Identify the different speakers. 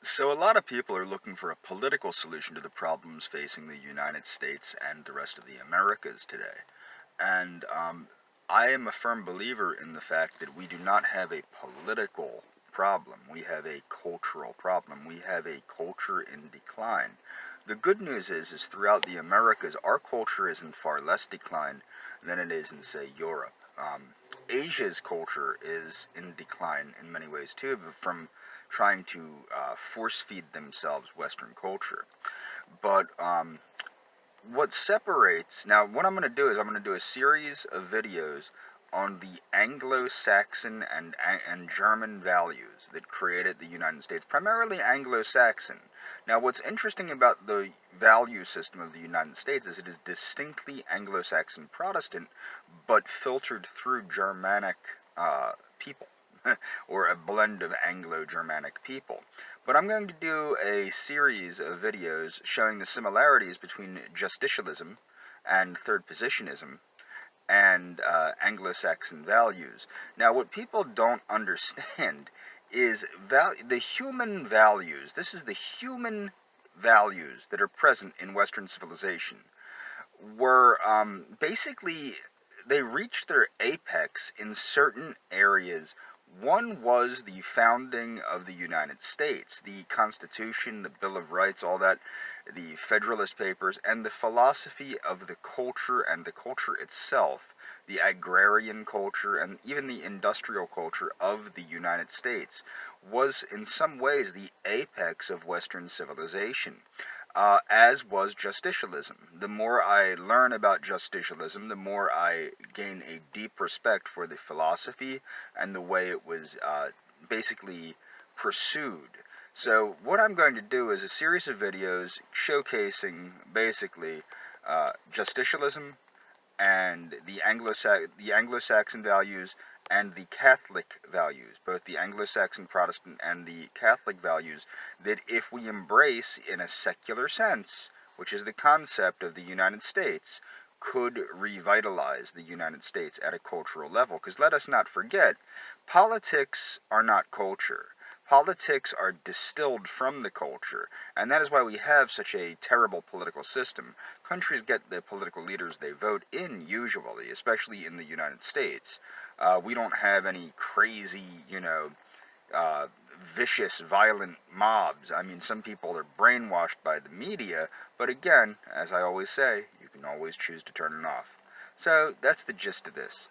Speaker 1: So a lot of people are looking for a political solution to the problems facing the United States and the rest of the Americas today. And I am a firm believer in the fact that we do not have a political problem. We have a cultural problem. We have a culture in decline. The good news is throughout the Americas, our culture is in far less decline than it is in, say, Europe. Asia's culture is in decline in many ways too, from trying to force feed themselves Western culture. But what separates, now what I'm going to do is I'm going to do a series of videos on the Anglo-Saxon and German values that created the United States, primarily Anglo-Saxon. Now what's interesting about the value system of the United States is it is distinctly Anglo-Saxon Protestant, but filtered through Germanic people, or a blend of Anglo-Germanic people. But I'm going to do a series of videos showing the similarities between Justicialism and third positionism and Anglo-Saxon values. Now, what people don't understand is the human values. This is the human values that are present in Western civilization were basically, they reached their apex in certain areas. One was the founding of the United States, the Constitution, the Bill of Rights, all that, the Federalist Papers, and the philosophy of the culture and the culture itself, the agrarian culture and even the industrial culture of the United States, was in some ways the apex of Western civilization. As was Justicialism. The more I learn about Justicialism, the more I gain a deep respect for the philosophy and the way it was basically pursued. So what I'm going to do is a series of videos showcasing basically Justicialism and the Anglo-Saxon values and the Catholic values, both the Anglo-Saxon Protestant and the Catholic values, that if we embrace in a secular sense, which is the concept of the United States, could revitalize the United States at a cultural level. Because let us not forget, politics are not culture. Politics are distilled from the culture, and that is why we have such a terrible political system. Countries get the political leaders they vote in, usually, especially in the United States. We don't have any crazy, vicious, violent mobs. I mean, some people are brainwashed by the media, but again, as I always say, you can always choose to turn it off. So, that's the gist of this.